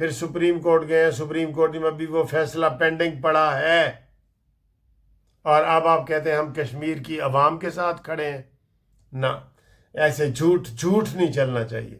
پھر supreme court گئے ہیں، سپریم کورٹ میں ابھی وہ فیصلہ پینڈنگ پڑا ہے، اور اب آپ کہتے ہیں ہم کشمیر کی عوام کے ساتھ کھڑے ہیں؟ نہ، ایسے جھوٹ نہیں چلنا چاہیے،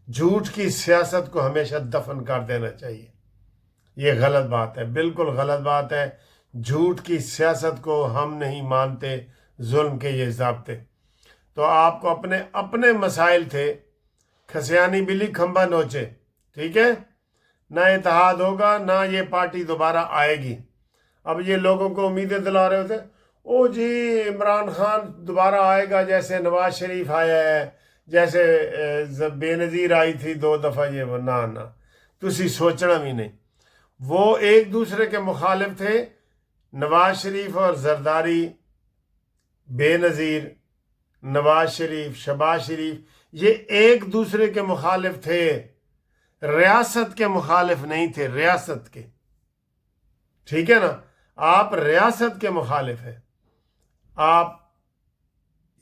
جھوٹ کی سیاست کو ہمیشہ دفن کر دینا چاہیے، یہ غلط بات ہے، بالکل غلط بات ہے، جھوٹ کی سیاست کو ہم نہیں مانتے، ظلم کے یہ ضابطے۔ تو آپ کو اپنے مسائل تھے، کھسیانی بلی کھمبا نوچے، ٹھیک ہے، نہ اتحاد ہوگا، نہ یہ پارٹی دوبارہ آئے گی۔ اب یہ لوگوں کو امیدیں دلا رہے ہوتے، او جی عمران خان دوبارہ آئے گا، جیسے نواز شریف آیا ہے، جیسے بے نظیر آئی تھی 2 دفعہ، یہ وہ، نہ تسی سوچنا بھی نہیں۔ وہ ایک دوسرے کے مخالف تھے، نواز شریف اور زرداری، بے نظیر، نواز شریف، شہباز شریف، یہ ایک دوسرے کے مخالف تھے، ریاست کے مخالف نہیں تھے، ریاست کے، ٹھیک ہے نا؟ آپ ریاست کے مخالف ہیں، آپ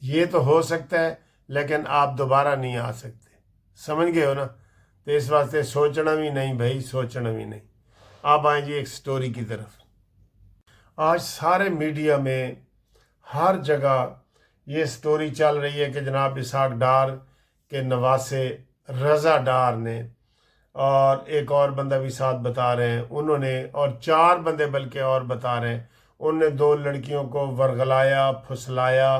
یہ تو ہو سکتا ہے لیکن آپ دوبارہ نہیں آ سکتے، سمجھ گئے ہو نا؟ تو اس واسطے سوچنا بھی نہیں بھائی، سوچنا بھی نہیں۔ آپ آئیں جی ایک سٹوری کی طرف۔ آج سارے میڈیا میں ہر جگہ یہ سٹوری چل رہی ہے کہ جناب اسحاق ڈار کے نواسے رضا ڈار نے، اور ایک اور بندہ بھی ساتھ بتا رہے ہیں انہوں نے، اور 4 بندے بلکہ اور بتا رہے ہیں، انہوں نے 2 لڑکیوں کو ورغلایا، پھسلایا،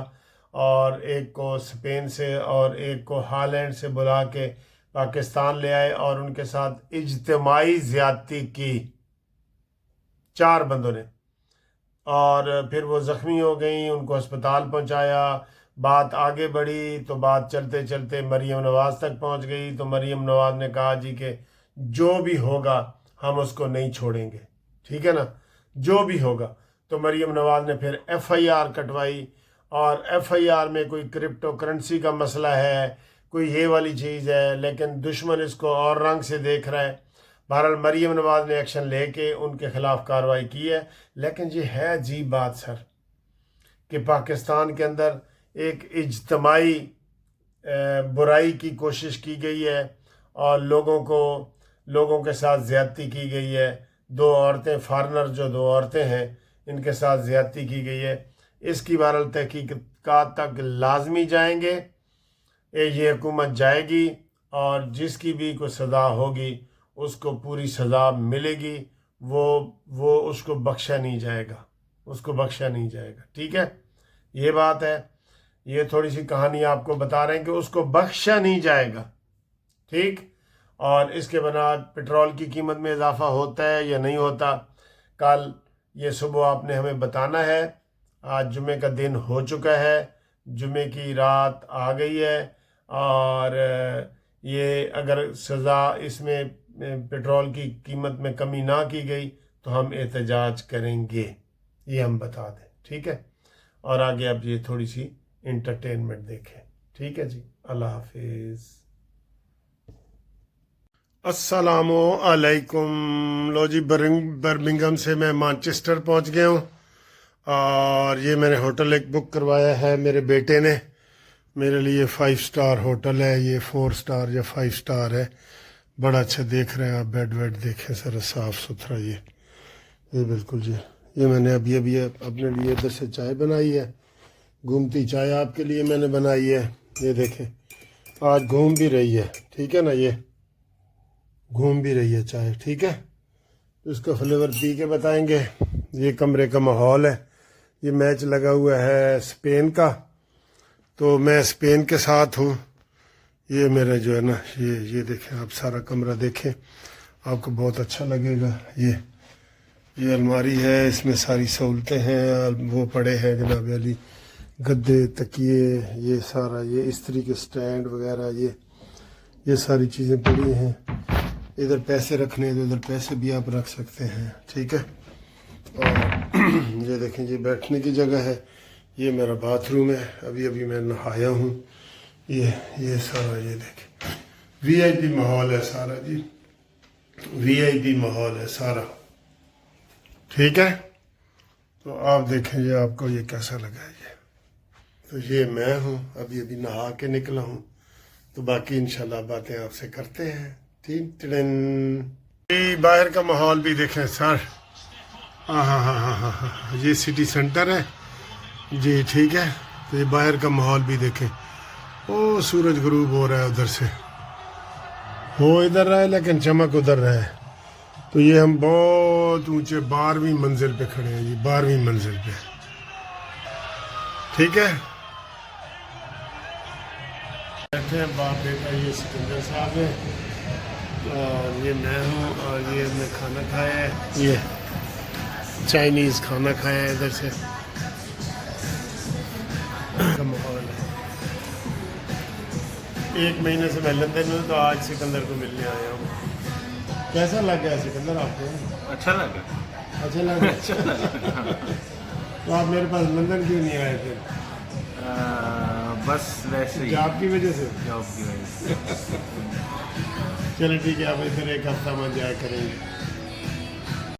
اور ایک کو اسپین سے اور ایک کو ہالینڈ سے بلا کے پاکستان لے آئے اور ان کے ساتھ اجتماعی زیادتی کی، 4 بندوں نے، اور پھر وہ زخمی ہو گئیں، ان کو ہسپتال پہنچایا، بات آگے بڑھی تو بات چلتے چلتے مریم نواز تک پہنچ گئی، تو مریم نواز نے کہا جی کہ جو بھی ہوگا ہم اس کو نہیں چھوڑیں گے، ٹھیک ہے نا، جو بھی ہوگا۔ تو مریم نواز نے پھر ایف آئی آر کٹوائی، اور ایف آئی آر میں کوئی کرپٹو کرنسی کا مسئلہ ہے، کوئی یہ والی چیز ہے، لیکن دشمن اس کو اور رنگ سے دیکھ رہا ہے۔ بہرحال مریم نواز نے ایکشن لے کے ان کے خلاف کارروائی کی ہے، لیکن یہ ہے عجیب بات سر کہ پاکستان کے اندر ایک اجتماعی برائی کی کوشش کی گئی ہے، اور لوگوں کے ساتھ زیادتی کی گئی ہے، 2 عورتیں، فارنر جو 2 عورتیں ہیں، ان کے ساتھ زیادتی کی گئی ہے۔ اس کی بہرحال تحقیقات تک لازمی جائیں گے، یہ حکومت جائے گی، اور جس کی بھی کوئی سزا ہوگی اس کو پوری سزا ملے گی، وہ اس کو بخشا نہیں جائے گا، اس کو بخشا نہیں جائے گا، ٹھیک ہے؟ یہ بات ہے، یہ تھوڑی سی کہانی آپ کو بتا رہے ہیں کہ اس کو بخشا نہیں جائے گا، ٹھیک؟ اور اس کے بعد پٹرول کی قیمت میں اضافہ ہوتا ہے یا نہیں ہوتا، کل یہ صبح آپ نے ہمیں بتانا ہے۔ آج جمعے کا دن ہو چکا ہے، جمعے کی رات آ گئی ہے، اور یہ اگر سزا اس میں پٹرول کی قیمت میں کمی نہ کی گئی تو ہم احتجاج کریں گے، یہ ہم بتا دیں، ٹھیک ہے؟ اور آگے اب یہ تھوڑی سی انٹرٹینمنٹ دیکھیں، ٹھیک ہے جی، اللہ حافظ۔ السلام علیکم۔ لو جی، برمنگھم سے میں مانچسٹر پہنچ گیا ہوں، اور یہ میں نے ہوٹل ایک بک کروایا ہے میرے بیٹے نے، میرے لیے 5 سٹار ہوٹل ہے، یہ 4 سٹار یا 5 سٹار ہے، بڑا اچھا دیکھ رہے ہیں آپ، بیڈ دیکھیں سر، صاف ستھرا، یہ بالکل جی، یہ میں نے ابھی اپنے لیے ادھر سے چائے بنائی ہے، گھومتی چائے آپ کے لیے میں نے بنائی ہے، یہ دیکھیں آج گھوم بھی رہی ہے، ٹھیک ہے نا، یہ گھوم بھی رہی ہے چائے، ٹھیک ہے؟ اس کا فلیور پی کے بتائیں گے۔ یہ کمرے کا ماحول ہے، یہ میچ لگا ہوا ہے اسپین کا، تو میں اسپین کے ساتھ ہوں۔ یہ میرا جو ہے نا، یہ دیکھیں آپ، سارا کمرہ دیکھیں، آپ کو بہت اچھا لگے گا۔ یہ الماری ہے، اس میں ساری سہولتیں ہیں، وہ پڑے ہیں جناب علی، گدے، تکیے، یہ سارا، یہ استری کے سٹینڈ وغیرہ، یہ ساری چیزیں پڑی ہیں۔ ادھر پیسے رکھنے تو ادھر پیسے بھی آپ رکھ سکتے ہیں، ٹھیک ہے؟ اور یہ دیکھیں، یہ بیٹھنے کی جگہ ہے، یہ میرا باتھ روم ہے، ابھی میں نہایا ہوں، یہ سارا، یہ دیکھیں وی آئی پی ماحول ہے سارا جی، وی آئی پی ماحول ہے سارا، ٹھیک ہے؟ تو آپ دیکھیں یہ آپ کو یہ کیسا لگا ہے، تو یہ میں ہوں، ابھی نہا کے نکلا ہوں، تو باقی انشاءاللہ باتیں آپ سے کرتے ہیں، ٹھیک؟ یہ باہر کا ماحول بھی دیکھیں سر. ہاں ہاں ہاں ہاں ہاں ہاں یہ سٹی سینٹر ہے جی ٹھیک ہے. تو یہ باہر کا ماحول بھی دیکھیں. او سورج غروب ہو رہا ہے ادھر سے. ہو ادھر رہا ہے لیکن چمک ادھر رہا ہے. تو یہ ہم بہت اونچے 12ویں منزل پہ کھڑے ہیں جی 12ویں منزل پہ. ٹھیک ہے. بیٹھے ہیں باپ بیٹا. یہ سکندر صاحب ہے اور یہ میں ہوں اور یہ ہم نے کھانا کھایا ہے. یہ چائنیز کھانا کھایا ہے ادھر سے. کا ماحول ہے. 1 مہینے سے میں لندن میں ہوں تو آج سکندر کو ملنے آیا ہوں. کیسا لگ گیا سکندر آپ کو؟ اچھا لگا. اچھا لگا. تو آپ میرے پاس لندن کیوں نہیں آئے تھے؟ بس ویسے ہی جاب کی وجہ سے. جاب کی وجہ سے. چلے ٹھیک ہے. آپ ادھر 1 ہفتہ میں جایا کریں گے.